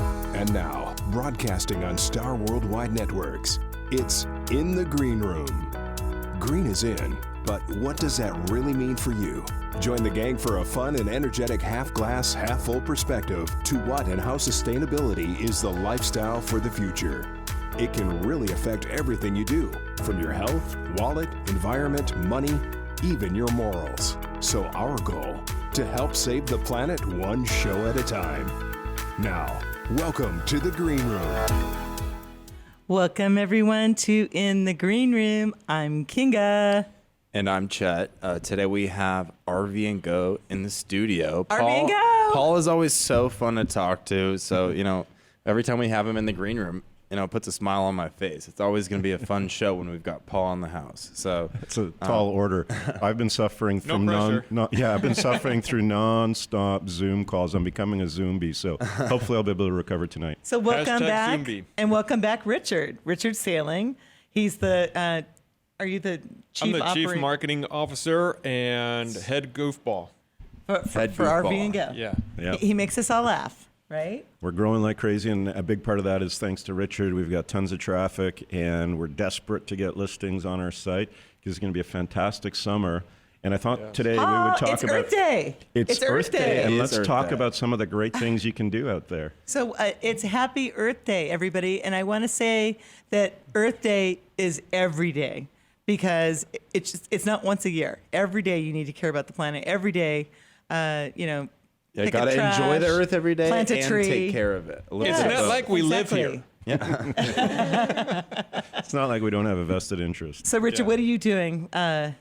And now, broadcasting on Star Worldwide Networks, it's In the Green Room. Green is in, but what does that really mean for you? Join the gang for a fun and energetic half-glass, half-full perspective to what and how sustainability is the lifestyle for the future. It can really affect everything you do, from your health, wallet, environment, money, even your morals. So our goal, to help save the planet one show at a time. Now, welcome to the Green Room. Welcome, everyone, to In the Green Room. I'm Kinga. And I'm Chet. Today we have RVnGO in the studio. RVnGO! Paul is always so fun to talk to. So, every time we have him in the green room, it puts a smile on my face. It's always going to be a fun show when we've got Paul in the house. So it's a tall order. I've been suffering from I've been suffering through non-stop Zoom calls. I'm becoming a zombie. So hopefully I'll be able to recover tonight. So welcome Hashtag back, Zombie. and welcome back, Richard. Richard Sailing. He's the. Are you the chief? I'm the chief marketing officer and head goofball. for goofball. RVnGO. Yeah. Yep. He makes us all laugh, right? We're growing like crazy, and a big part of that is thanks to Richard. We've got tons of traffic, and we're desperate to get listings on our site because it's going to be a fantastic summer. And I thought today we would talk it's about Earth Day. It's Earth Day, and It is let's Earth talk Day. about some of the great things you can do out there. So it's Happy Earth Day, everybody. And I want to say that Earth Day is every day because it's not once a year. Every day you need to care about the planet. Every day, you pick got up to trash, enjoy the earth every day plant a and tree. take care of it. A little Isn't bit that of like we live here? It's not like we don't have a vested interest. So, Richard, Yeah. what are you doing to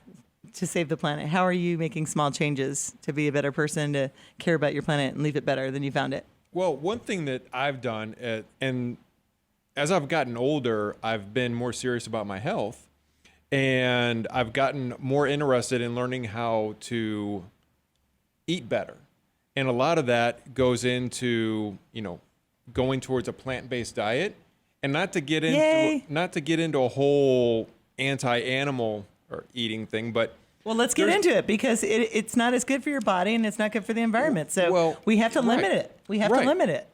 save the planet? How are you making small changes to be a better person, to care about your planet and leave it better than you found it? Well, one thing that I've done, and as I've gotten older, I've been more serious about my health, and I've gotten more interested in learning how to eat better. And a lot of that goes into, going towards a plant-based diet, and not to get Yay. into a whole anti-animal or eating thing, but Well, let's get into it because it's not as good for your body and it's not good for the environment. So we have to limit it. We have to limit it.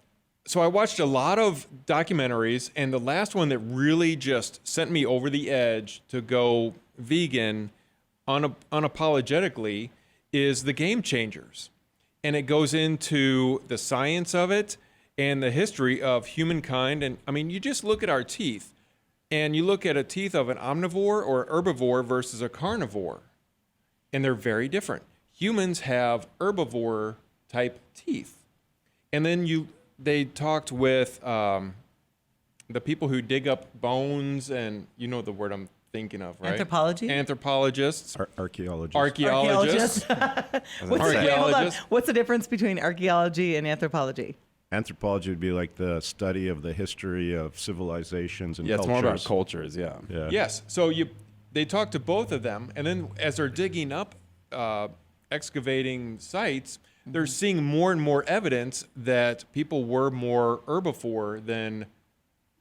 So I watched a lot of documentaries, and the last one that really just sent me over the edge to go vegan unapologetically is The Game Changers. And it goes into the science of it and the history of humankind. And I mean, you just look at our teeth, and you look at a teeth of an omnivore or herbivore versus a carnivore, and they're very different. Humans have herbivore type teeth. And then they talked with the people who dig up bones, and you know the word I'm thinking of, right? Anthropology? Anthropologists. Archaeologists. Archaeologists. Wait, hold on. Archaeologists. What's the difference between archaeology and anthropology? Anthropology would be like the study of the history of civilizations and Yeah, it's cultures. more about cultures, yeah. Yeah. Yes. So they talk to both of them, and then as they're digging up, excavating sites, they're seeing more and more evidence that people were more herbivore than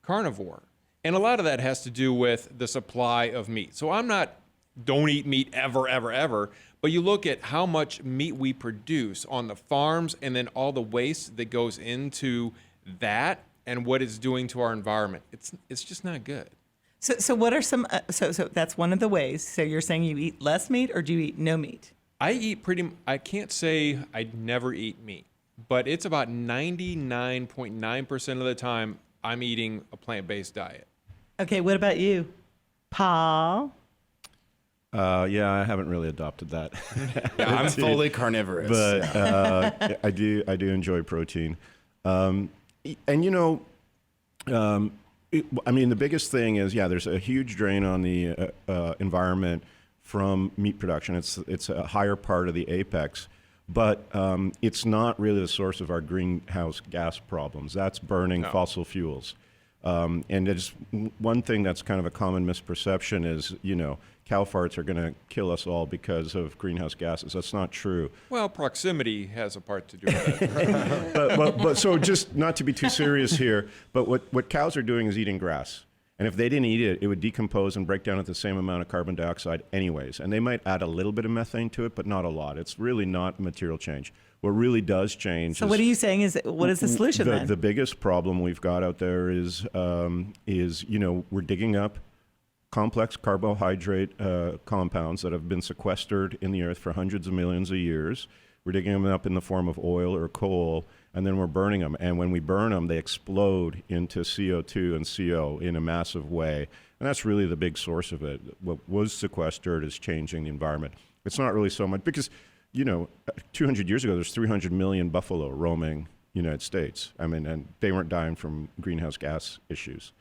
carnivore. And a lot of that has to do with the supply of meat. So don't eat meat ever, ever, ever. But you look at how much meat we produce on the farms, and then all the waste that goes into that and what it's doing to our environment. It's just not good. So what are some? So that's one of the ways. So you're saying you eat less meat, or do you eat no meat? I can't say I never eat meat, but it's about 99.9% of the time I'm eating a plant-based diet. Okay. What about you, Paul? Yeah, I haven't really adopted that. Yeah, I'm fully carnivorous. But I do enjoy protein. The biggest thing is, there's a huge drain on the environment from meat production. It's a higher part of the apex, but it's not really the source of our greenhouse gas problems. That's burning fossil fuels. And it's one thing that's kind of a common misperception is, cow farts are going to kill us all because of greenhouse gases. That's not true. Well, proximity has a part to do with it. But so just not to be too serious here, but what cows are doing is eating grass. And if they didn't eat it, it would decompose and break down at the same amount of carbon dioxide anyways. And they might add a little bit of methane to it, but not a lot. It's really not material change. What really does change So what are you saying is, what is the solution then? The biggest problem we've got out there is we're digging up complex carbohydrate compounds that have been sequestered in the earth for hundreds of millions of years. We're digging them up in the form of oil or coal, and then we're burning them. And when we burn them, they explode into CO2 and CO in a massive way. And that's really the big source of it. What was sequestered is changing the environment. It's not really so much because, 200 years ago, there's 300 million buffalo roaming the United States. I mean, and they weren't dying from greenhouse gas issues.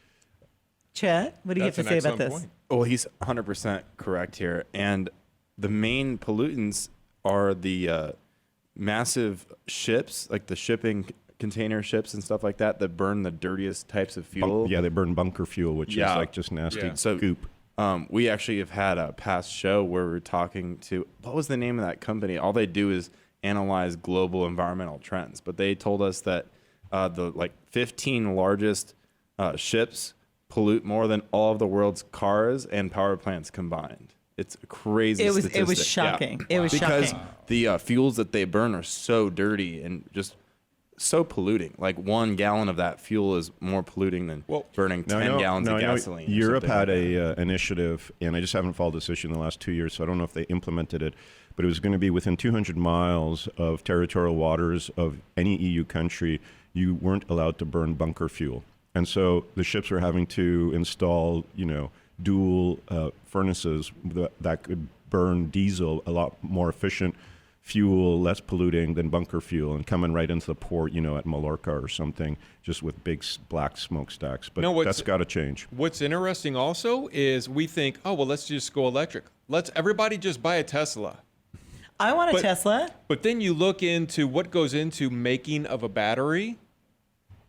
Chet, what do you have to say about this? Point. Well, he's 100% correct here. And the main pollutants are the massive ships, like the shipping container ships and stuff like that burn the dirtiest types of fuel. They burn bunker fuel, which is like just nasty So, goop. We actually have had a past show where we were talking to, what was the name of that company? All they do is analyze global environmental trends. But they told us that the 15 largest ships pollute more than all of the world's cars and power plants combined. It's a crazy statistic. It was shocking. Yeah. It was because shocking. the fuels that they burn are so dirty and just so polluting. Like 1 gallon of that fuel is more polluting than burning 10 gallons of gasoline. Europe had a initiative, and I just haven't followed this issue in the last 2 years, so I don't know if they implemented it, but it was going to be within 200 miles of territorial waters of any EU country, you weren't allowed to burn bunker fuel. And so the ships were having to install, dual furnaces that could burn diesel, a lot more efficient fuel, less polluting than bunker fuel, and coming right into the port, at Mallorca or something, just with big black smokestacks. But that's got to change. What's interesting also is we think, let's just go electric. Let's everybody just buy a Tesla. I want a Tesla. But then you look into what goes into making of a battery,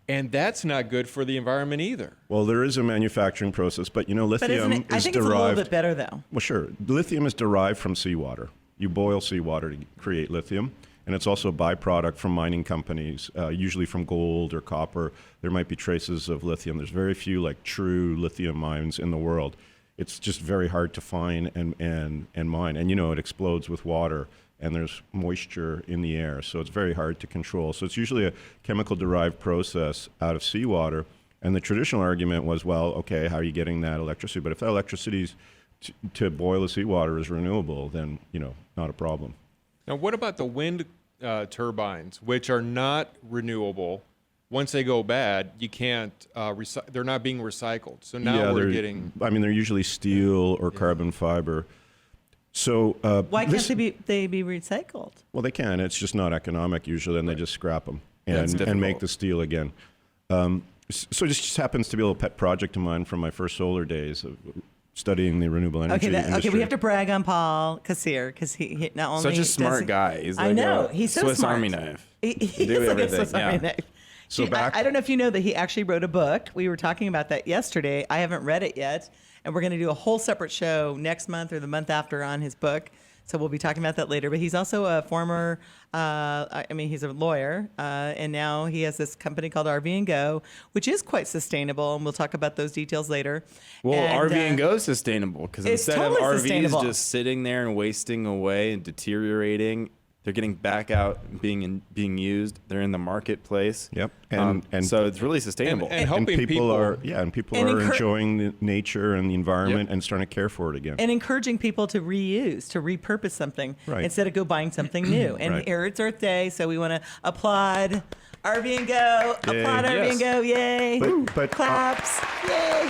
and that's not good for the environment either. Well, there is a manufacturing process, but lithium is derived. I think it's a little bit better though. Well, sure. Lithium is derived from seawater. You boil seawater to create lithium, and it's also a byproduct from mining companies, usually from gold or copper. There might be traces of lithium. There's very few true lithium mines in the world. It's just very hard to find and mine. And it explodes with water, and there's moisture in the air, so it's very hard to control. So it's usually a chemical-derived process out of seawater. And the traditional argument was, how are you getting that electricity? But if that electricity to boil the seawater is renewable, then, not a problem. Now, what about the wind turbines, which are not renewable? Once they go bad, you can't, they're not being recycled. So now we're getting... they're usually steel or carbon fiber. So why can't they be recycled? Well, they can. It's just not economic usually, and they just scrap them and make the steel again. So this just happens to be a little pet project of mine from my first solar days of studying the renewable energy industry. Okay, we have to brag on Paul Kassir because he not only such a smart guy. He's like he's so Swiss smart. Army knife. He's like a Swiss Army knife. So I don't know if you know that he actually wrote a book. We were talking about that yesterday. I haven't read it yet, and we're going to do a whole separate show next month or the month after on his book. So we'll be talking about that later. But he's also a former, he's a lawyer, and now he has this company called RVnGO, which is quite sustainable, and we'll talk about those details later. Well, and, RVnGO is sustainable because instead totally of RVs sustainable. just sitting there and wasting away and deteriorating, they're getting back out, being used. They're in the marketplace. Yep, and so it's really sustainable. And helping people are enjoying the nature and the environment and starting to care for it again. And encouraging people to reuse, to repurpose something instead of go buying something new. And here it's Earth Day, so we want to applaud RVnGO. Applaud RVnGO, yay! But claps, yay!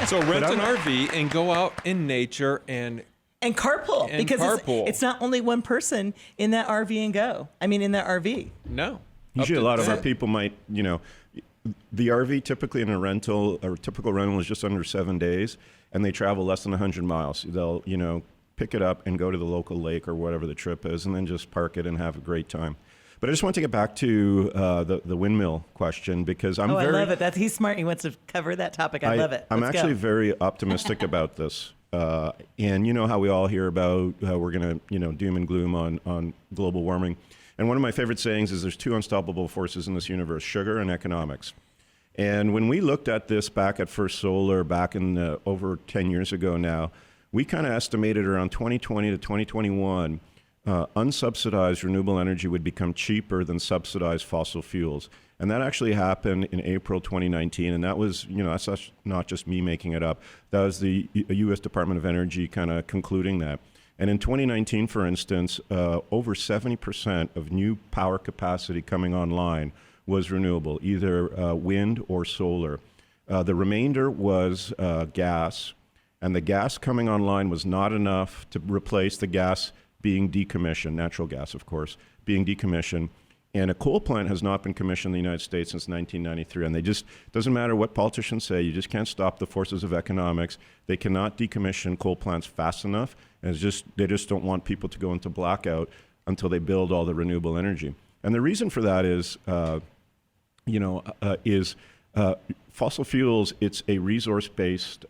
So rent an RV and go out in nature and carpool, because it's not only one person in that RVnGO. In that RV. No. Usually a lot of our people might, the RV typically in a rental, or typical rental is just under 7 days, and they travel less than 100 miles. They'll, pick it up and go to the local lake or whatever the trip is, and then just park it and have a great time. But I just want to get back to the windmill question, because I love it. He's smart. He wants to cover that topic. I love it. I'm Let's actually go. very optimistic about this. And you know how we all hear about how we're going to, doom and gloom on global warming. And one of my favorite sayings is there's two unstoppable forces in this universe, sugar and economics. And when we looked at this back at First Solar, back in over 10 years ago now, we kind of estimated around 2020 to 2021, unsubsidized renewable energy would become cheaper than subsidized fossil fuels. And that actually happened in April 2019. And that was, that's not just me making it up. That was the U.S. Department of Energy kind of concluding that. And in 2019, for instance, over 70% of new power capacity coming online was renewable, either wind or solar. The remainder was gas. And the gas coming online was not enough to replace the gas being decommissioned, natural gas, of course, being decommissioned. And a coal plant has not been commissioned in the United States since 1993. And they just, doesn't matter what politicians say, you just can't stop the forces of economics. They cannot decommission coal plants fast enough. And they just don't want people to go into blackout until they build all the renewable energy. And the reason for that is, fossil fuels, it's a resource-based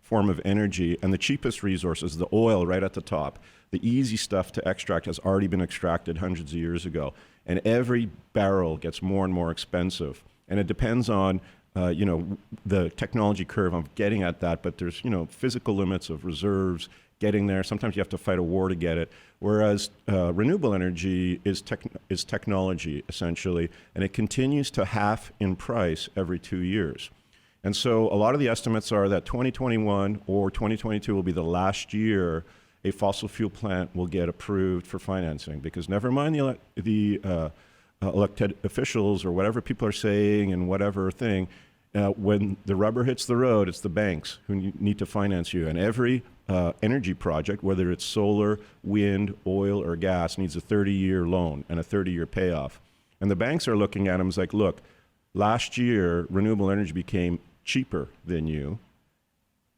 form of energy, and the cheapest resource is the oil right at the top. The easy stuff to extract has already been extracted hundreds of years ago. And every barrel gets more and more expensive. And it depends on, the technology curve of getting at that, but there's, physical limits of reserves getting there. Sometimes you have to fight a war to get it. Whereas renewable energy is technology, essentially, and it continues to half in price every 2 years. And so a lot of the estimates are that 2021 or 2022 will be the last year a fossil fuel plant will get approved for financing, because never mind the elected officials or whatever people are saying and whatever thing, when the rubber hits the road, it's the banks who need to finance you. And every energy project, whether it's solar, wind, oil, or gas, needs a 30-year loan and a 30-year payoff. And the banks are looking at them as like, look, last year, renewable energy became cheaper than you.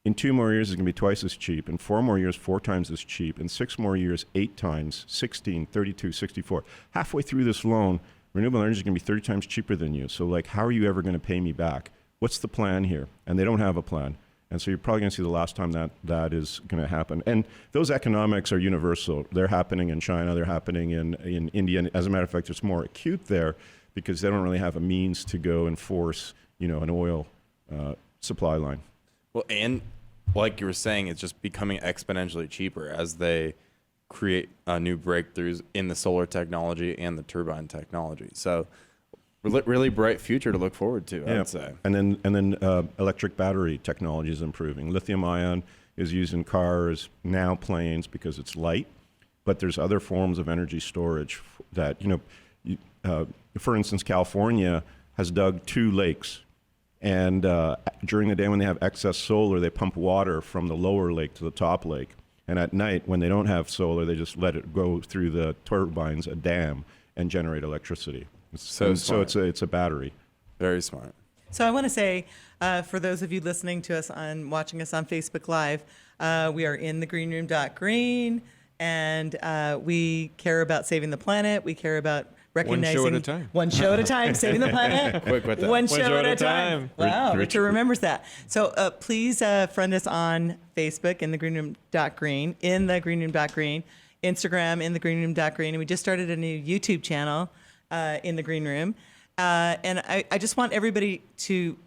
In 2 more years, it's going to be twice as cheap. In 4 more years, 4 times as cheap. In 6 more years, 8 times, 16, 32, 64. Halfway through this loan, renewable energy is going to be 30 times cheaper than you. So, like, how are you ever going to pay me back? What's the plan here? And they don't have a plan. And so you're probably going to see the last time that is going to happen. And those economics are universal. They're happening in China. They're happening in India. And as a matter of fact, it's more acute there because they don't really have a means to go and force, an oil supply line. Well, and like you were saying, it's just becoming exponentially cheaper as they create new breakthroughs in the solar technology and the turbine technology. So really bright future to look forward to, I would say. And then electric battery technology is improving. Lithium ion is used in cars, now planes, because it's light. But there's other forms of energy storage that, for instance, California has dug 2 lakes. And during the day when they have excess solar, they pump water from the lower lake to the top lake. And at night, when they don't have solar, they just let it go through the turbines, a dam, and generate electricity. So it's a battery. Very smart. So I want to say, for those of you listening to us watching us on Facebook Live, we are in thegreenroom.green, and we care about saving the planet. We care about recognizing one show at a time, saving the planet. Quick with that. One show at a time. Wow, Richard remembers that. So please friend us on Facebook in thegreenroom.green, Instagram in thegreenroom.green, and we just started a new YouTube channel in the Green Room, and I just want everybody to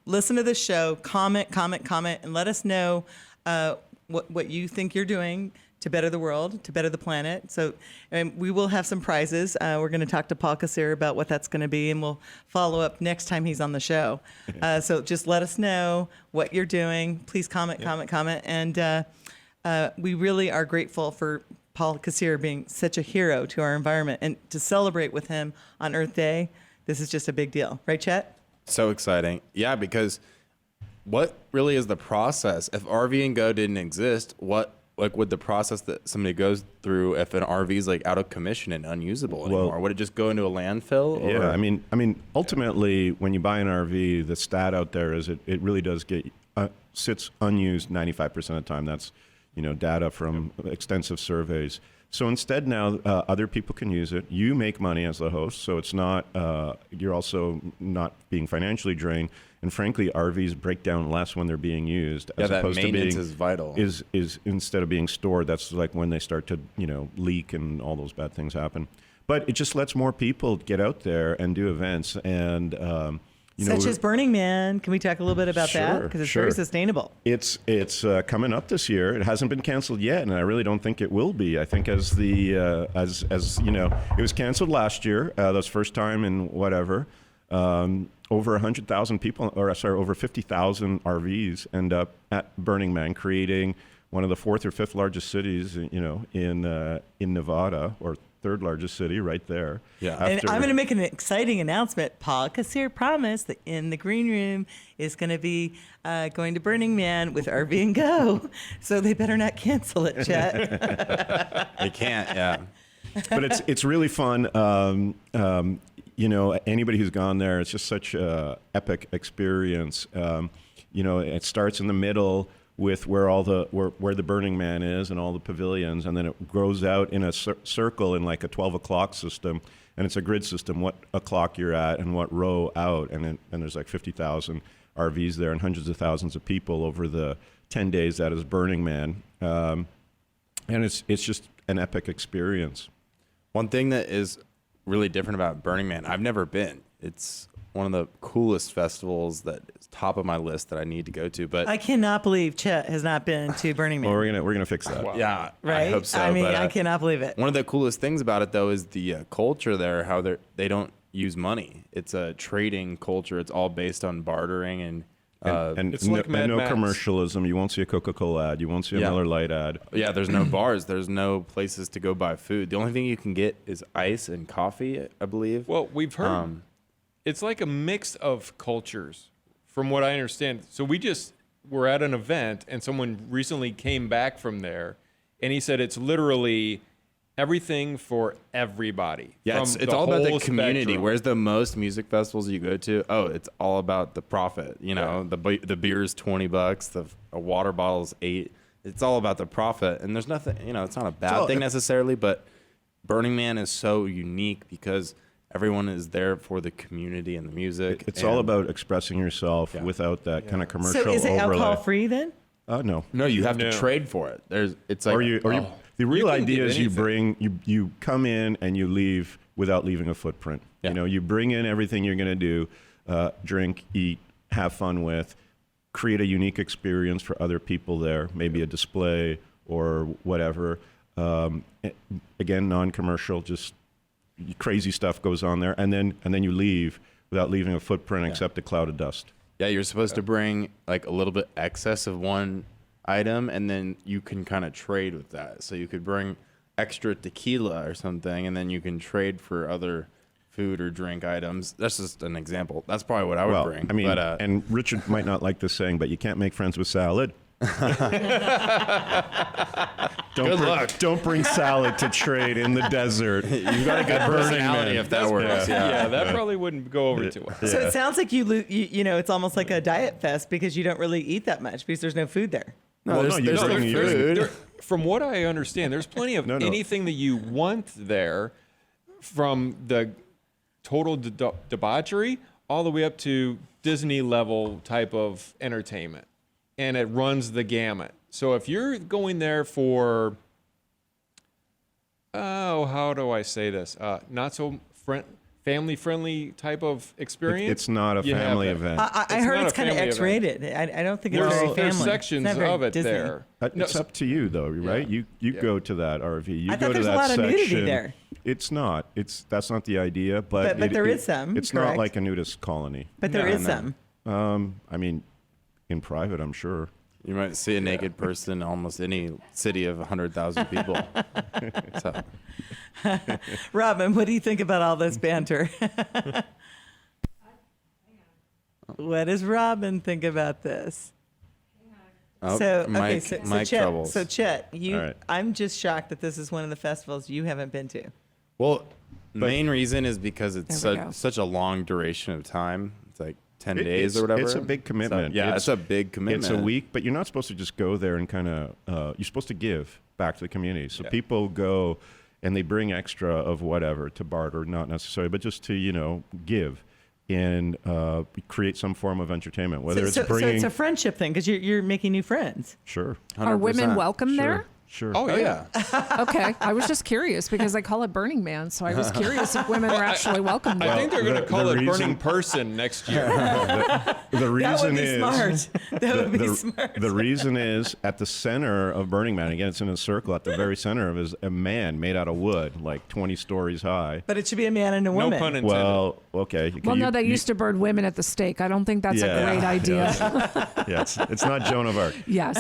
listen to this show, comment, and let us know what you think you're doing to better the world, to better the planet. So we will have some prizes. We're going to talk to Paul Kassir about what that's going to be, and we'll follow up next time he's on the show. So just let us know what you're doing. Please comment. And we really are grateful for Paul Kassir being such a hero to our environment, and to celebrate with him on Earth Day. This is just a big deal. Right, Chet? So exciting. Yeah, because what really is the process? If RVnGO didn't exist, what would the process that somebody goes through if an RV is out of commission and unusable anymore? Would it just go into a landfill? Or? Yeah, I mean, ultimately, when you buy an RV, the stat out there is it really does sits unused 95% of the time. That's data from extensive surveys. So instead now, other people can use it. You make money as the host, so it's not, you're also not being financially drained. And frankly, RVs break down less when they're being used. As that opposed maintenance to being, is vital. Is instead of being stored, that's like when they start to, leak and all those bad things happen. But it just lets more people get out there and do events. And Such as Burning Man. Can we talk a little bit about that? Sure, Because it's sure. very sustainable. It's coming up this year. It hasn't been canceled yet, and I really don't think it will be. I think as you know, it was canceled last year. That was first time in whatever. Over 100,000 people, over 50,000 RVs end up at Burning Man, creating one of the fourth or fifth largest cities, in Nevada, or third largest city right there. Yeah. And I'm going to make an exciting announcement. Paul Kassir promised that in the green room is going to be going to Burning Man with RVnGO. So they better not cancel it, Chet. They can't, yeah. But it's really fun. Anybody who's gone there, it's just such an epic experience. It starts in the middle with where the Burning Man is and all the pavilions, and then it grows out in a circle in like a 12 o'clock system, and it's a grid system, what o'clock you're at and what row out, and there's like 50,000 RVs there and hundreds of thousands of people over the 10 days that is Burning Man, and it's just an epic experience. One thing that is really different about Burning Man, I've never been. It's one of the coolest festivals that is top of my list that I need to go to. But I cannot believe Chet has not been to Burning Man. Well, we're gonna fix that. yeah, right? I hope so. I mean, but, I cannot believe it. One of the coolest things about it, though, is the culture there. How they don't use money. It's a trading culture. It's all based on bartering and It's like Mad no Max. commercialism. You won't see a Coca-Cola ad. You won't see a Miller Lite ad. yeah. There's no bars. There's no places to go buy food. The only thing you can get is ice and coffee, I believe. Well, we've heard it's like a mix of cultures, from what I understand. So we just were at an event, and someone recently came back from there, and he said it's literally everything for everybody. Yeah, from it's all about the whole community. spectrum. Where's the most music festivals you go to? Oh, it's all about the profit. The beer's $20, a water bottle's $8. It's all about the profit, and there's nothing. It's not a bad thing necessarily, but Burning Man is so unique because everyone is there for the community and the music. It's all about expressing yourself without that kind of commercial So is it overlay. alcohol free then? No. No, you have No. to trade for it. It's like The real can idea get is you anything. you come in and you leave without leaving a footprint. Yeah. You bring in everything you're going to do, drink, eat, have fun with, create a unique experience for other people there, maybe a display or whatever. Again, non-commercial, just crazy stuff goes on there, and then you leave without leaving a footprint except a cloud of dust. Yeah, you're supposed to bring like a little bit excess of one item, and then you can kind of trade with that. So you could bring extra tequila or something, and then you can trade for other food or drink items. That's just an example. That's probably what I would bring. I mean, but, and Richard might not like this saying, but you can't make friends with salad. Don't bring salad to trade in the desert. you've got a good personality if that works. Yeah, that probably wouldn't go over too well. So it sounds like it's almost like a diet fest because you don't really eat that much because there's no food there. No, there's you still bring your food. From what I understand, there's plenty of anything that you want there, from the total debauchery all the way up to Disney level type of entertainment. And it runs the gamut. So if you're going there for, how do I say this? Not so family-friendly type of experience. It's not a you have family that. event. I heard not it's a kind of family event. X-rated. I don't think it's very family. There's It's sections not very of it Disney. there. It's up to you, though, right? You go to that RV. You I go thought to there's a that lot of section. nudity there. It's not. That's not the idea. But there is some, It's correct? not like a nudist colony. But there is some. I mean, in private, I'm sure. You might see a naked person in almost any city of 100,000 people. So, Robin, what do you think about all this banter? What does Robin think about this? mic Chet, troubles. So Chet, All right. I'm just shocked that this is one of the festivals you haven't been to. Well, the main reason is because it's There we go. such a long duration of time. It's like 10 days or whatever. It's a big commitment. So, it's a big commitment. It's a week, but you're not supposed to just go there and kind of. You're supposed to give back to the community. So people go and they bring extra of whatever to barter, not necessarily, but just to give and create some form of entertainment. Whether So it's bringing, it's a friendship thing because you're making new friends. sure. Are women 100%. welcome there? Sure. Oh, yeah. Okay, I was just curious because I call it Burning Man, so I was curious if women were actually welcome. I think they're going to call the it reason- Burning Person next year. The reason is That would be smart. the reason is at the center of Burning Man. Again, it's in a circle. At the very center of it is a man made out of wood, like 20 stories high. But it should be a man and a woman. No pun intended. Well, okay. Well, no, they used to burn women at the stake. I don't think that's a great idea. Yeah, it's not Joan of Arc. Yes.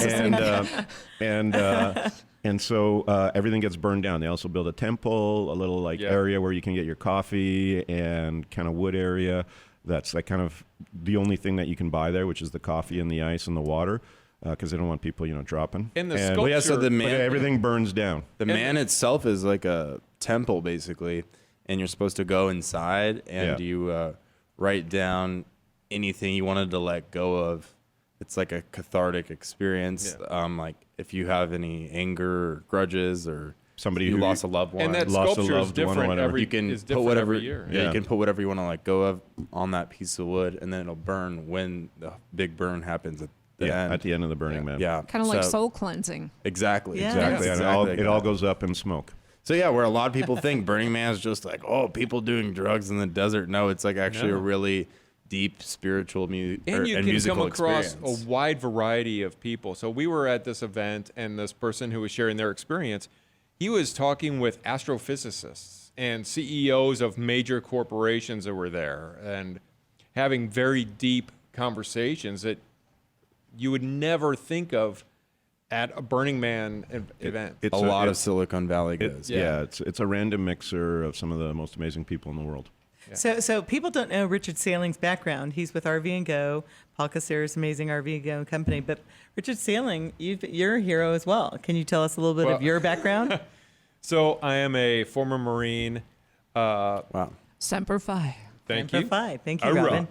And so everything gets burned down. They also build a temple, a little area where you can get your coffee, and kind of wood area. That's like kind of the only thing that you can buy there, which is the coffee and the ice and the water, because they don't want people, dropping. And the Well, sculpture. yeah, so the But man, everything burns down. the man itself is like a temple, basically, and you're supposed to go inside and Yeah. you write down anything you wanted to let go of. It's like a cathartic experience. Yeah. Like if you have any anger or grudges or Somebody you who lost a loved one, and that lost a sculpture is loved one or different whatever. every you can is put different whatever every year. Yeah, Yeah. you can put whatever you want to let go of on that piece of wood, and then it'll burn when the big burn happens at the end. At the end of the Burning Man. Yeah, Kind of like so- soul cleansing. Exactly. Yeah. Exactly. Yes, And it all, exactly it all like that. goes up in smoke. So yeah, where a lot of people think Burning Man is just like, oh, people doing drugs in the desert. No, it's like actually No. a really deep spiritual And you can musical come across experience. a wide variety of people. So we were at this event, and this person who was sharing their experience, he was talking with astrophysicists and CEOs of major corporations that were there, and having very deep conversations that you would never think of at a Burning Man event. a lot of Silicon Valley goes. Yeah, it's a random mixer of some of the most amazing people in the world. So people don't know Richard Saling's background. He's with RVnGO, Paul Casera's amazing RVnGO company. But Richard Saling, you're a hero as well. Can you tell us a little bit of Well- your background? So I am a former Marine. Wow. Semper Fi. Thank For you. five. Thank you, Hoorah. Robin.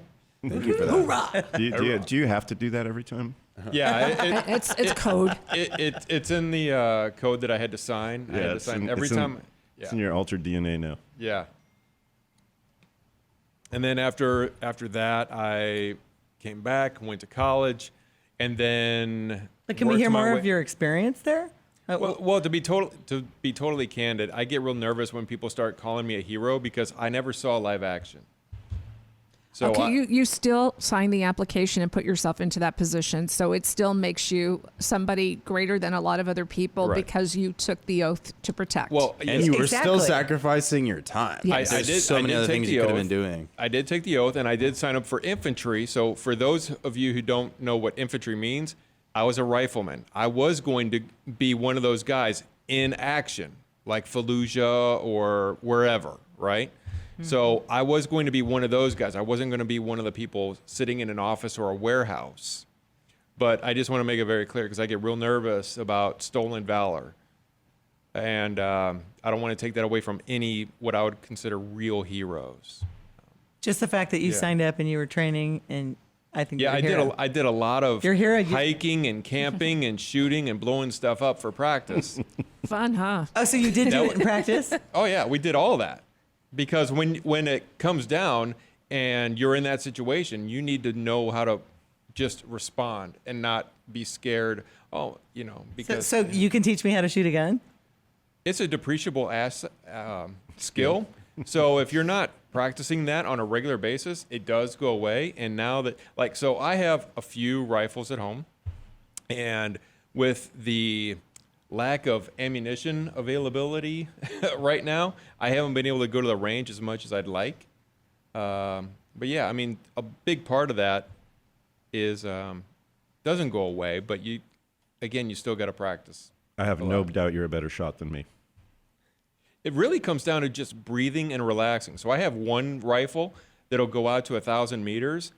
Thank you for that. Do you have to do that every time? Yeah, It's code. it's in the code that I had to sign. I had to sign every time. It's in your altered DNA now. Yeah. And then after that, I came back, went to college, and then. But can we worked hear my more way- of your experience there? Well, to be totally candid, I get real nervous when people start calling me a hero because I never saw live action. So Okay, I- you still sign the application and put yourself into that position, so it still makes you somebody greater than a lot of other people Right. because you took the oath to protect. well, And you were still Exactly. sacrificing your time. Yes. There's I did. so I many did other take things the you could have oath. been doing. I did take the oath, and I did sign up for infantry. So for those of you who don't know what infantry means, I was a rifleman. I was going to be one of those guys in action, like Fallujah or wherever, right? So I was going to be one of those guys. I wasn't going to be one of the people sitting in an office or a warehouse. But I just want to make it very clear because I get real nervous about stolen valor. And I don't want to take that away from any what I would consider real heroes. Just the fact that you Yeah. signed up and you were training, and I think Yeah, you're I did a lot of You're a hero. hiking and camping and shooting and blowing stuff up for practice. Fun, huh? Oh, so you did do it in practice? Oh yeah, we did all that. Because when it comes down and you're in that situation, you need to know how to just respond and not be scared. Oh, because So you can teach me how to shoot a gun? it's a depreciable skill. So if you're not practicing that on a regular basis, it does go away. And now that, so I have a few rifles at home, and with the lack of ammunition availability right now, I haven't been able to go to the range as much as I'd like. But yeah, I mean, a big part of that is doesn't go away, but you still got to practice. I have no doubt you're a better shot than me. It really comes down to just breathing and relaxing. So I have one rifle that'll go out to 1,000 meters,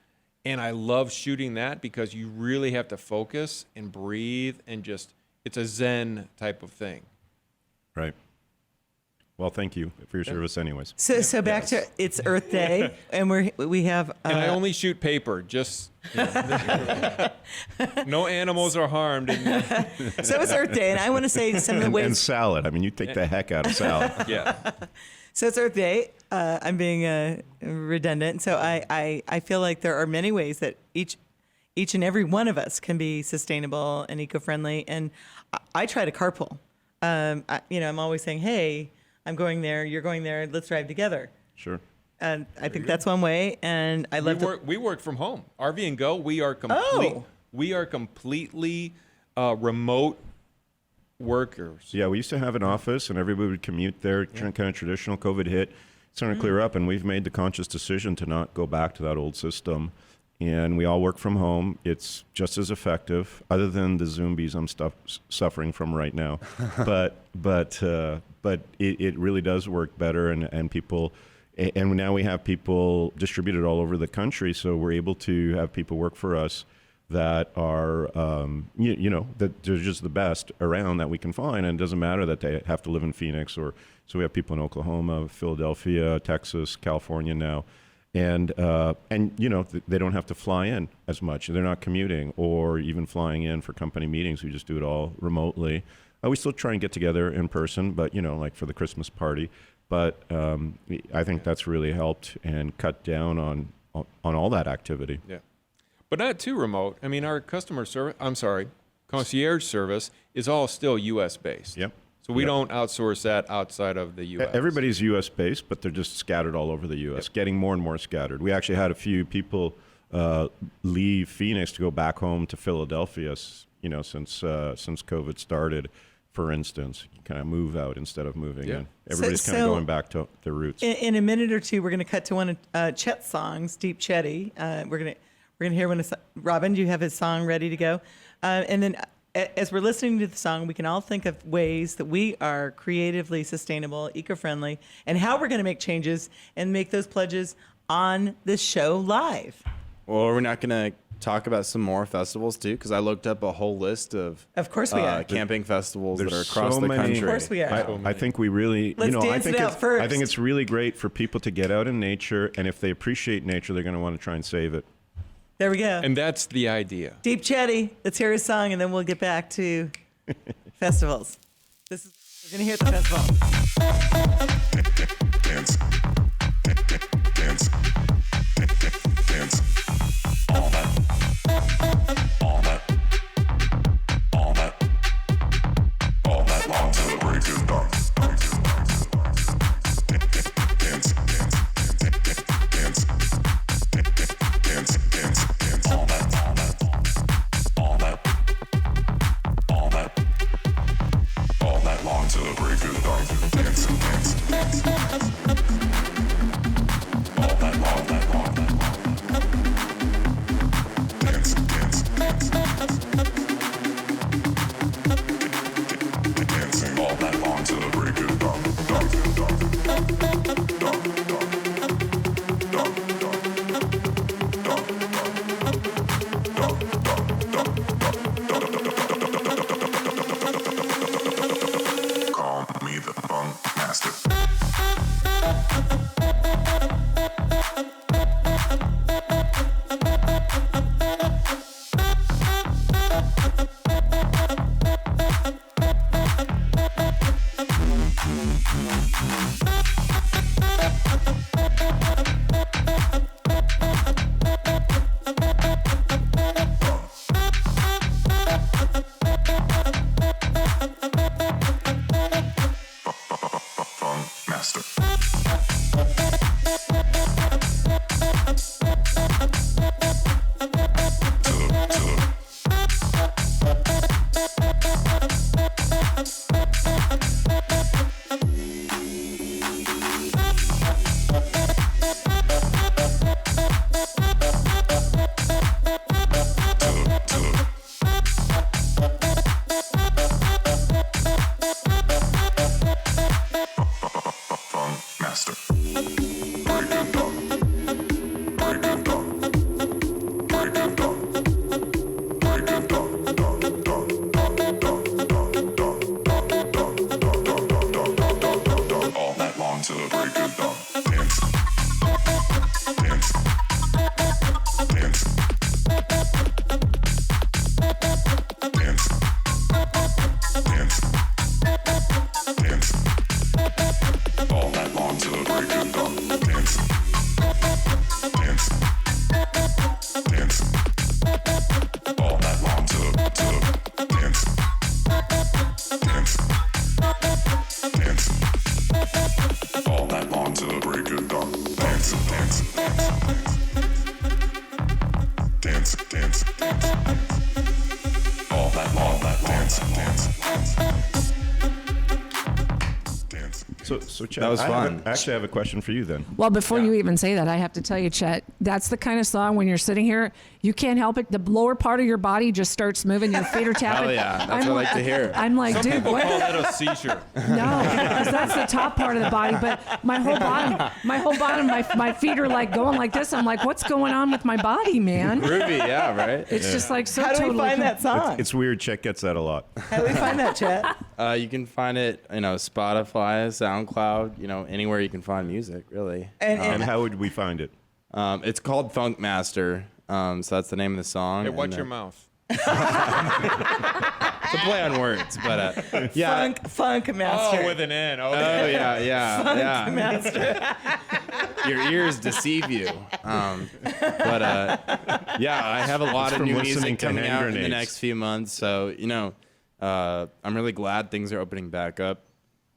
and I love shooting that because you really have to focus and breathe and just, it's a Zen type of thing. Right. Well, thank you for your service anyways. So back to it's Earth Day, and we have And I only shoot paper, just no animals are harmed. so it's Earth Day, and I want to say some of the And ways. salad. I mean, you take the heck out of salad. Yeah. So it's Earth Day. I'm being redundant. So I feel like there are many ways that each and every one of us can be sustainable and eco-friendly. And I try to carpool. I'm always saying, hey, I'm going there, you're going there, let's drive together. Sure. And I think that's one way. And I love We work from home. RVnGO, we are completely remote workers. Yeah, we used to have an office, and everybody would commute there. Kind of traditional. COVID hit, it's starting to clear up, and we've made the conscious decision to not go back to that old system. And we all work from home. It's just as effective, other than the zombies I'm suffering from right now. but it really does work better, and people. And now we have people distributed all over the country, so we're able to have people work for us that are, that they're just the best around that we can find. And it doesn't matter that they have to live in Phoenix, so we have people in Oklahoma, Philadelphia, Texas, California now. And they don't have to fly in as much. They're not commuting or even flying in for company meetings. We just do it all remotely. We still try and get together in person, but, like for the Christmas party. But I think that's really helped and cut down on all that activity. Yeah, but not too remote. I mean, our concierge service is all still U.S. based. Yep. So we don't outsource that outside of the U.S. Everybody's U.S. based, but they're just scattered all over the U.S., getting more and more scattered. We actually had a few people leave Phoenix to go back home to Philadelphia, since COVID started. For instance, you kind of move out instead of moving in. Everybody's kind of going back to their roots. In a minute or two, we're going to cut to one of Chet's songs, Deep Chetty. We're gonna hear one. Robin, do you have his song ready to go? And then, as we're listening to the song, we can all think of ways that we are creatively sustainable, eco-friendly, and how we're going to make changes and make those pledges on this show live. Well, we're not going to talk about some more festivals too, because I looked up a whole list of course we are camping festivals that are There's across so the many. country. Of course we are. I think we really, Let's dance it out first. I think it's really great for people to get out in nature, and if they appreciate nature, they're going to want to try and save it. There we go. And that's the idea. Deep Chetty. Let's hear his song, and then we'll get back to festivals. We're going to hear the festival. Dance. Dance. Dance. All that. All that. All that. All that long till the break is done. Dance. Dance. Dance. Dance. Dance. Dance. All that. All that. All that. All that. All that long till the break is done. Dance. Dance. Dance. So Chet, That was fun. I actually have a question for you then. Well, before you even say that, I have to tell you, Chet, that's the kind of song when you're sitting here, you can't help it. The lower part of your body just starts moving. Your feet are tapping. Hell yeah, that's what I like to hear. I'm like, Some dude, people what? call that a seizure. No, because that's the top part of the body. But my whole bottom, my feet are like going like this. I'm like, what's going on with my body, man? Groovy, yeah, right? It's just like so How do totally. we find that song? It's weird. Chet gets that a lot. How do we find that, Chet? You can find it, Spotify, SoundCloud, anywhere you can find music, really. And how would we find it? It's called Funk Master, so that's the name of the song. Hey, watch and, your mouth. It's a play on words, but yeah. Funk master. Oh, with an N. Oh yeah. Master. Your ears deceive you. But I have a lot of from new listening music to coming hand out in the grenades. next few months. So I'm really glad things are opening back up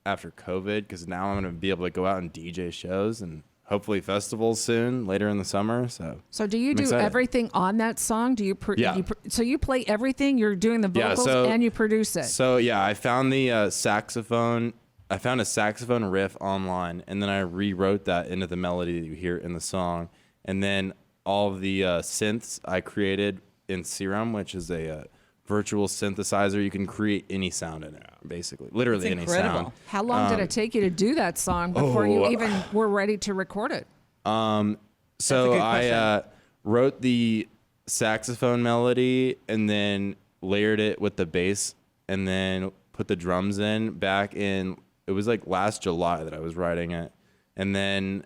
after COVID, because now I'm going to be able to go out and DJ shows and hopefully festivals soon later in the summer. So do you I'm do excited. everything on that song? Do you? Yeah. So you play everything. You're doing the vocals and you produce it. So yeah, I found the saxophone. I found a saxophone riff online, and then I rewrote that into the melody that you hear in the song. And then all of the synths I created in Serum, which is a virtual synthesizer. You can create any sound in it, basically, literally any incredible. sound. How long did it take you to do that song before you even were ready to record it? So good I question. wrote the saxophone melody and then layered it with the bass and then put the drums in back in. It was like last July that I was writing it. And then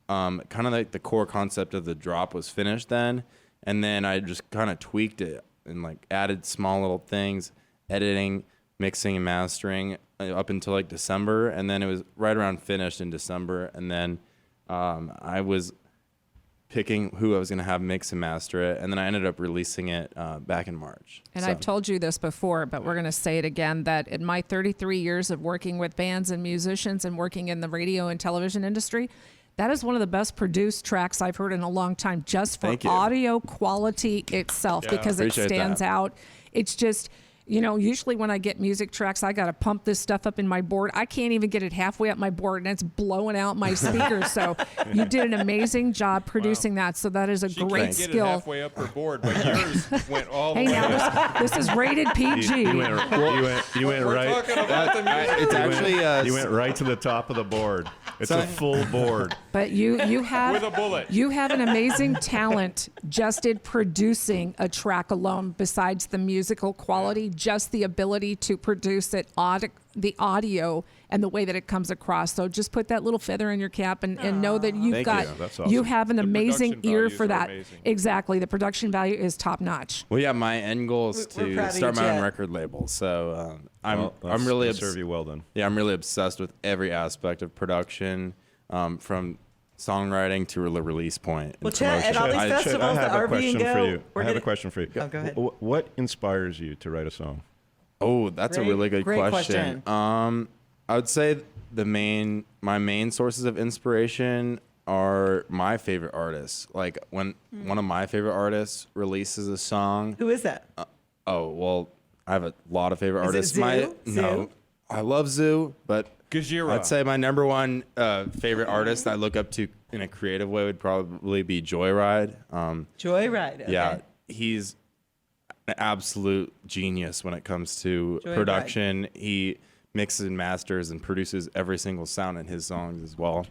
kind of like the core concept of the drop was finished then. And then I just kind of tweaked it and like added small little things, editing, mixing and mastering up until like December. And then it was right around finished in December. And then I was picking who I was going to have mix and master it, and then I ended up releasing it back in March. And So- I've told you this before, but we're going to say it again, that in my 33 years of working with bands and musicians and working in the radio and television industry, that is one of the best produced tracks I've heard in a long time, just for Thank you. audio quality itself, because it Appreciate stands that. out. It's just, usually when I get music tracks, I got to pump this stuff up in my board. I can't even get it halfway up my board, and it's blowing out my speakers. So you did an amazing job producing that. So that is a She great can't get it skill. halfway up her board, but yours went all the Hey, way now up. this is rated PG. You went We're right. talking about the music. It's You actually went, you went right to the top of the board. It's a full board. But you have With a bullet. You have an amazing talent just in producing a track alone. Besides the musical quality, just the ability to produce it, the audio and the way that it comes across. So just put that little feather in your cap and know that you've Thank got you. That's awesome. you have an amazing production ear values for are that. amazing. Exactly, the production value is top notch. Well, yeah, my end goal is We're proud to of start you, my own Jet. record label. So I'm Well, really that'll serve you well then. Yeah, I'm really obsessed with every aspect of production, from songwriting to the release point. Well, and Chet, at all promotion. these Chet, festivals, I have the a question RVnGO, for you. we're I have a gonna- question for you. Oh, go ahead. What inspires you to write a song? Oh, that's Great- a really good great question. I would say my main sources of inspiration are my favorite artists. Like when one of my favorite artists releases a song. Who is that? Oh, well, I have a lot of favorite Is it artists. Zoo? No, Zoo? I love Zoo, but Gajira. I'd say my number one favorite artist I look up to in a creative way would probably be Joyride. Joyride. Okay. Yeah, he's an absolute genius when it comes to Joyride. production. He mixes and masters and produces every single sound in his songs as well.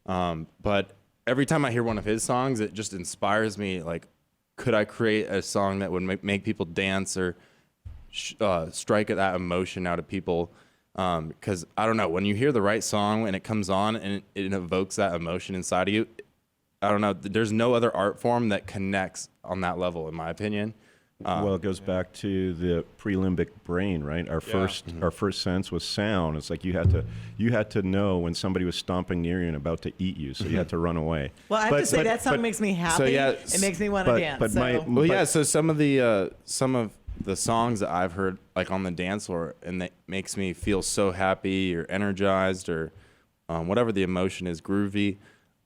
But every time I hear one of his songs, it just inspires me. Like, could I create a song that would make people dance or strike that emotion out of people? Because I don't know, when you hear the right song and it comes on and it evokes that emotion inside of you, I don't know. There's no other art form that connects on that level, in my opinion. Well, it goes back to the prelimbic brain, right? Our first sense was sound. It's like you had to know when somebody was stomping near you and about to eat you, so you had to run away. Well, I have to say that song makes me happy. yeah, It makes me want to dance. but my- so. Well, yeah. So some of the songs that I've heard like on the dance floor, and that makes me feel so happy or energized or whatever the emotion is, groovy.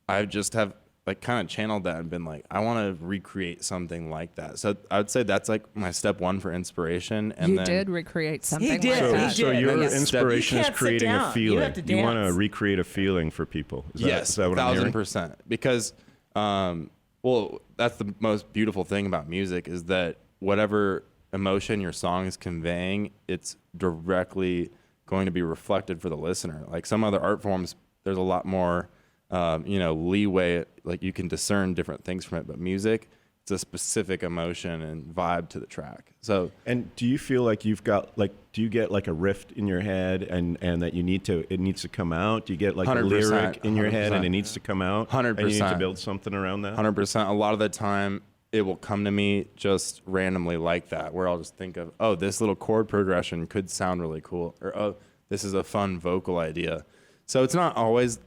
I just have like kind of channeled that and been like, I want to recreate something like that. So I would say that's like my step one for inspiration. And You then did recreate something did. like He that. So did. your Yes. inspiration You is can't sit creating down. a You feeling. have to You want to dance. recreate a feeling for people. Yes, Is that what I'm hearing? 1,000%. Because, well, that's the most beautiful thing about music is that whatever emotion your song is conveying, it's directly going to be reflected for the listener. Like some other art forms, there's a lot more, leeway. Like you can discern different things from it, but music, it's a specific emotion and vibe to the track. So, And do you feel like you've got do you get like a riff in your head and that it needs to come out? Do you get like a 100%, lyric in your head and 100%. it needs to come out? And you need to 100%. build something around that? 100%. A lot of the time, it will come to me just randomly like that, where I'll just think of, oh, this little chord progression could sound really cool, or oh, this is a fun vocal idea. So it's not always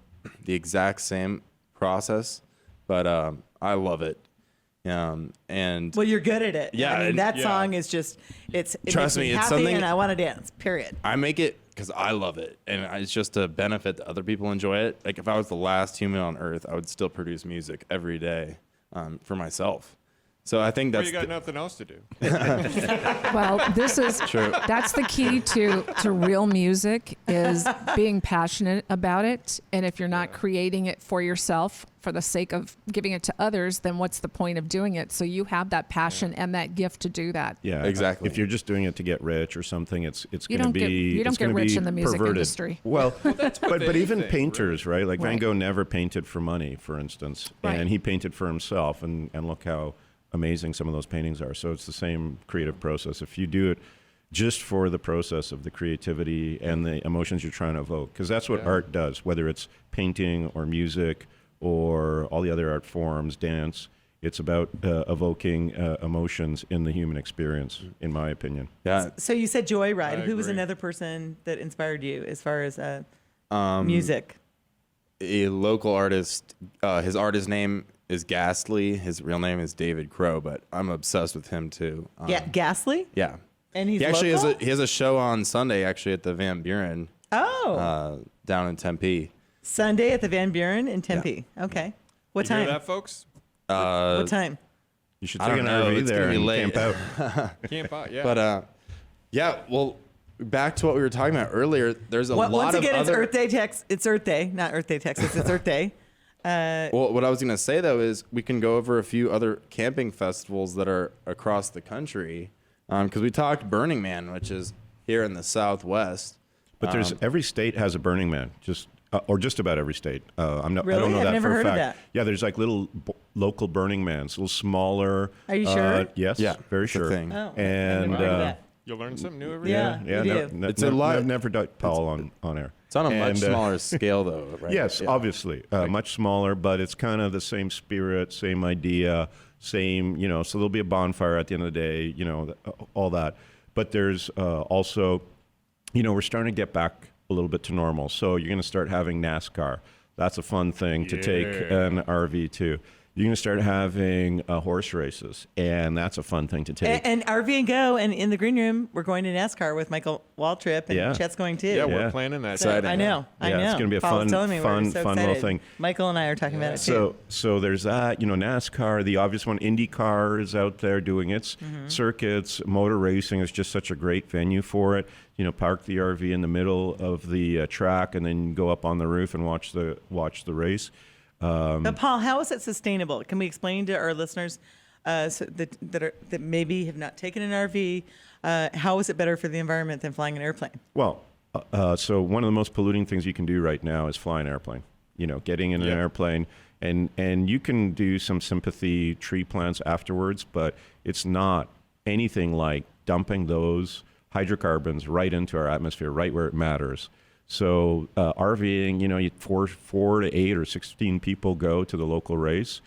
the exact same process, but I love it. And Well, you're good at it. Yeah, I mean, and- that yeah. song is just, it Trust makes me, it's happy something- and I want to dance, period. I make it because I love it, and it's just a benefit that other people enjoy it. Like if I was the last human on Earth, I would still produce music every day for myself. So I think Well, that's you got nothing else to do. Well, that's the key to real music is being passionate about it. And if you're not creating it for yourself for the sake of giving it to others, then what's the point of doing it? So you have that passion and that gift to do that. Yeah, Exactly. If you're just doing it to get rich or something, it's You going to don't be get- you don't it's get gonna rich be in the music perverted. industry. Well, with but even anything, painters, right? Like Van Right. Gogh never painted for money, for instance, Right. and he painted for himself, and look how amazing some of those paintings are. So it's the same creative process. If you do it just for the process of the creativity and the emotions you're trying to evoke, because that's what art does, whether it's painting or music or all the other art forms, dance. It's about evoking emotions in the human experience, in my opinion. yeah. So you said Joyride. I Who was agree. another person that inspired you as far as music? A local artist. His artist name is Ghastly. His real name is David Crow, but I'm obsessed with him too. Ghastly? Yeah. And he's He actually local? has a show on Sunday actually at the Van Buren down in Tempe. Sunday at the Van Buren in Tempe. Okay. What You hear time? that, folks? What time? You should I take don't an know. RV It's there gonna be and late. camp out. Camp out, yeah. But yeah. Well, back to what we were talking about earlier. There's a Well, lot once of again, it's other. Earth Day, Texas. It's Earth Day, not Earth Day, Texas. It's Earth Day. Well, what I was gonna say though is we can go over a few other camping festivals that are across the country, because we talked Burning Man, which is here in the Southwest. But there's every state has a Burning Man, or just about every state. I don't Really? know I've that never for a heard of fact. that. Yeah, there's like little local Burning Mans, a little smaller. Are you sure? Yes. Yeah, very it's a sure. thing. Oh, And I've never heard of that. You learn something new every day. Yeah. yeah, you do. It's a lot- Never done Paul on air. It's on a much And, smaller scale though, right? Yes, Yeah. obviously, much smaller, but it's kind of the same spirit, same idea, same, so there'll be a bonfire at the end of the day, all that. But there's also, we're starting to get back a little bit to normal. So you're going to start having NASCAR. That's a fun thing to take an RV to. You're going to start having horse races, and that's a fun thing to take. And RVnGO and in the green room, we're going to NASCAR with Michael Waltrip, and Yeah. Chet's going too. Yeah, Yeah. we're planning that. So, exciting. I know. Yeah, it's gonna be a Paul was fun- telling me, we're fun- so fun little excited. thing. Michael and I are talking about it too. So there's that, NASCAR, the obvious one, IndyCar is out there doing its circuits. Motor racing is just such a great venue for it. Park the RV in the middle of the track and then go up on the roof and watch the race. But Paul, how is it sustainable? Can we explain to our listeners that maybe have not taken an RV, how is it better for the environment than flying an airplane? Well, so one of the most polluting things you can do right now is fly an airplane. Getting in an airplane, and you can do some sympathy tree plants afterwards, but it's not anything like dumping those hydrocarbons right into our atmosphere, right where it matters. So RVing, 4 to 8 or 16 people go to the local race,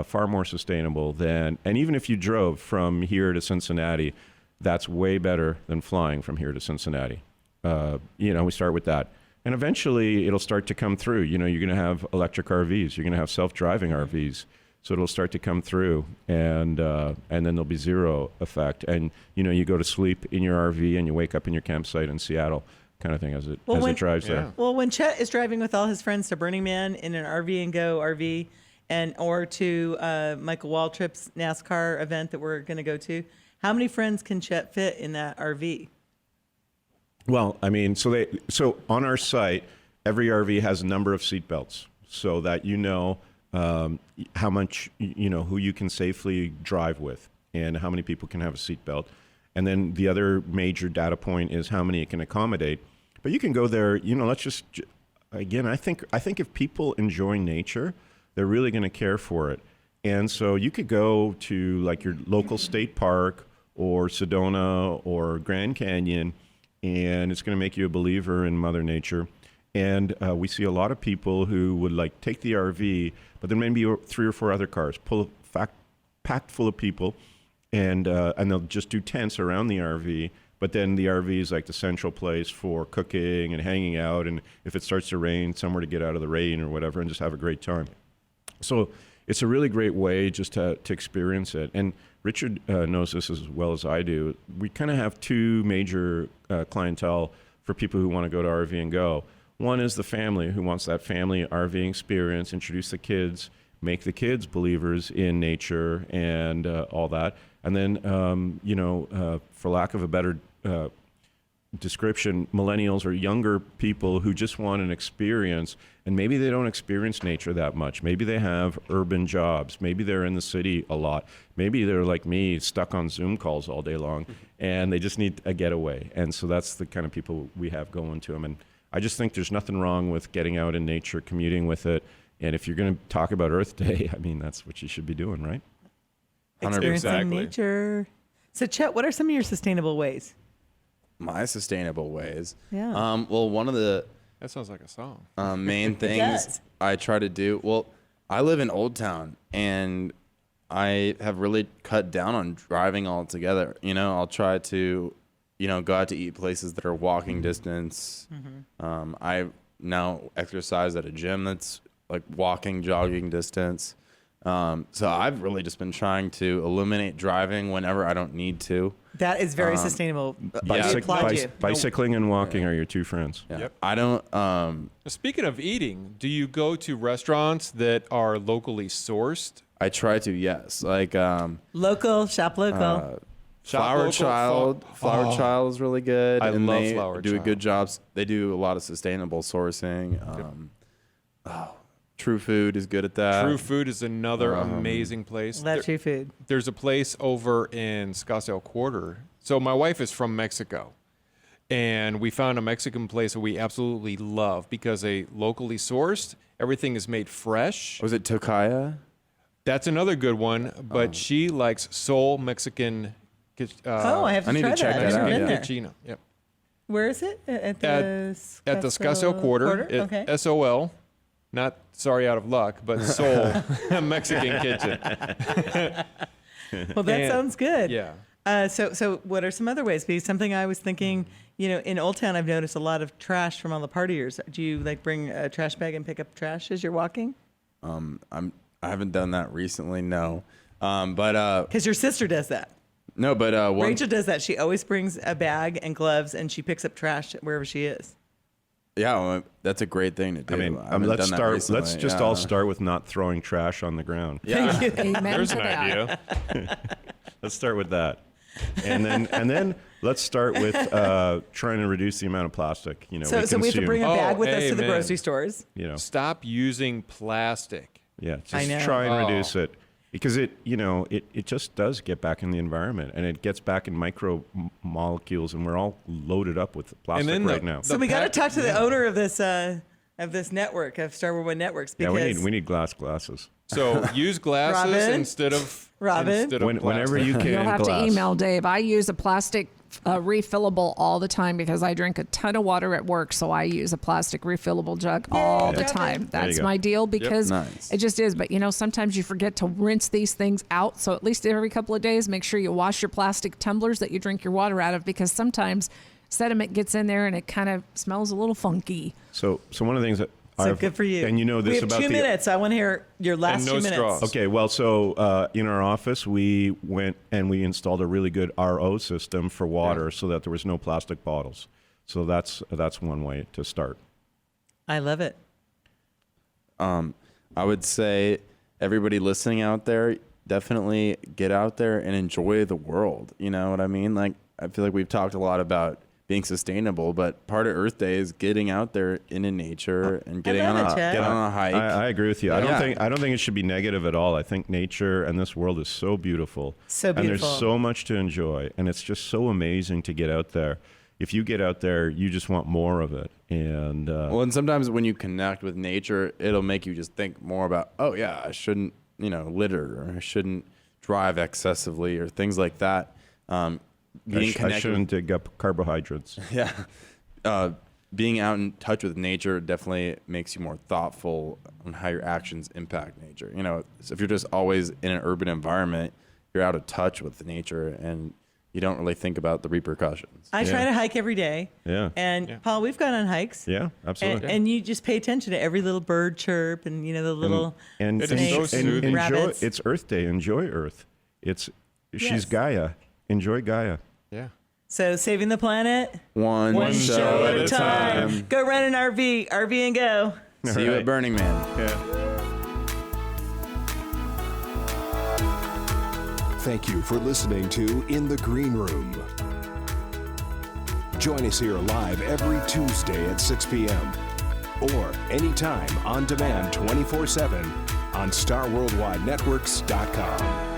far more sustainable than, and even if you drove from here to Cincinnati, that's way better than flying from here to Cincinnati. We start with that. And eventually it'll start to come through. You're going to have electric RVs. You're going to have self-driving RVs. So it'll start to come through, and then there'll be zero effect. And, you go to sleep in your RV and you wake up in your campsite in Seattle, kind of thing, as it drives there. Well, when Chet is driving with all his friends to Burning Man in an RVnGO RV, and or to Michael Waltrip's NASCAR event that we're going to go to, how many friends can Chet fit in that RV? Well, I mean, so on our site, every RV has a number of seat belts so that how much, who you can safely drive with and how many people can have a seat belt. And then the other major data point is how many it can accommodate. But you can go there, again, I think if people enjoy nature, they're really going to care for it. And so you could go to like your local state park or Sedona or Grand Canyon, and it's going to make you a believer in Mother Nature. And we see a lot of people who would like take the RV, but then maybe 3 or 4 other cars, packed full of people, and they'll just do tents around the RV. But then the RV is like the central place for cooking and hanging out, and if it starts to rain, somewhere to get out of the rain or whatever, and just have a great time. So it's a really great way just to experience it. And Richard knows this as well as I do. We kind of have 2 major clientele for people who want to go to RVnGO. One is the family who wants that family RV experience, introduce the kids, make the kids believers in nature and all that. And then, for lack of a better description, millennials or younger people who just want an experience, and maybe they don't experience nature that much. Maybe they have urban jobs. Maybe they're in the city a lot. Maybe they're like me, stuck on Zoom calls all day long, and they just need a getaway. And so that's the kind of people we have going to them. And I just think there's nothing wrong with getting out in nature, commuting with it. And if you're going to talk about Earth Day, I mean, that's what you should be doing, right? Experiencing Exactly. nature. So, Chet, what are some of your sustainable ways? My sustainable ways. Yeah. Well, one of the That sounds like a song. main things does. I try to do. Well, I live in Old Town, and I have really cut down on driving altogether. I'll try to, go out to eat places that are walking distance. I now exercise at a gym that's like walking, jogging distance. So I've really just been trying to eliminate driving whenever I don't need to. That is very sustainable. I applaud you. Bicycling and walking are your 2 friends. Yeah. Yep. I don't. Speaking of eating, do you go to restaurants that are locally sourced? I try to, yes. Like Local, shop local. Flower local, Child. Flower Child is really good. I and love they Flower do a Child. good job. They do a lot of sustainable sourcing. True Food is good at that. True Food is another amazing place. Love True Food. There's a place over in Scottsdale Quarter. So my wife is from Mexico, and we found a Mexican place that we absolutely love because they locally sourced. Everything is made fresh. Was it Tocaya? That's another good one, but she likes soul Mexican. I have to I need try to check that. that I've out, never been yeah. there. Cucina. Yep. Where is it? At the Scottsdale Quarter. Okay. SOL. Not sorry out of luck, but Soul Mexican Kitchen. Well, that And- sounds good. Yeah. So what are some other ways? Because something I was thinking, in Old Town, I've noticed a lot of trash from all the partiers. Do you like bring a trash bag and pick up trash as you're walking? I haven't done that recently, no. But Because your sister does that. no, but one, Rachel does that. She always brings a bag and gloves, and she picks up trash wherever she is. yeah, well, that's a great thing to do. I mean, haven't let's done that start. recently, Let's just yeah. all start with not throwing trash on the ground. Yeah. Amen There's to an that. idea. Let's start with that, and then let's start with trying to reduce the amount of plastic. So we have to bring a Oh, bag with us to the amen. grocery stores. Stop using plastic. Yeah, just I know. try and Oh. reduce it because it just does get back in the environment and it gets back in micro molecules, and we're all loaded up with plastic then right now. So we got to talk to the owner of this network of Star Wars One Networks Yeah, because we need glasses. So use glasses Robin? instead of Robin? instead of Whenever plastic. you can, You'll have glass. to email Dave. I use a plastic refillable all the time because I drink a ton of water at work, so I use a plastic refillable jug all the Robin. time. There you That's go. my deal because Nice. it just is. But sometimes you forget to rinse these things out. So at least every couple of days, make sure you wash your plastic tumblers that you drink your water out of, because sometimes sediment gets in there and it kind of smells a little funky. So one of the things that so good for you. and you know this we have about 2 the minutes. I want to hear your last And no 2 minutes. straws. Okay, well, so in our office, we went and we installed a really good RO system for water so that there was no plastic bottles. So that's one way to start. I love it. I would say everybody listening out there, definitely get out there and enjoy the world. You know what I mean? Like, I feel like we've talked a lot about being sustainable, but part of Earth Day is getting out there into nature and getting on a hike. I agree with you. I Yeah. don't think it should be negative at all. I think nature and this world is so beautiful. So And beautiful. there's so much to enjoy, and it's just so amazing to get out there. If you get out there, you just want more of it. And Well, and sometimes when you connect with nature, it'll make you just think more about, oh yeah, I shouldn't, litter, or I shouldn't drive excessively, or things like that. I shouldn't dig up carbohydrates. Yeah. Being out in touch with nature definitely makes you more thoughtful on how your actions impact nature. So if you're just always in an urban environment, you're out of touch with nature and you don't really think about the repercussions. I try to hike every day. Yeah. And Paul, we've gone on hikes. Yeah, absolutely. And you just pay attention to every little bird chirp and the little and It is so snakes soothing. and enjoy. rabbits. It's Earth Day. Enjoy Earth. She's Yes. Gaia. Enjoy Gaia. Yeah. So saving the planet One show at a time. Go rent an RV, RVnGO. See you at Burning Man. Thank you for listening to In the Green Room. Join us here live every Tuesday at 6 p.m. or anytime on demand 24/7 on StarWorldWideNetworks.com.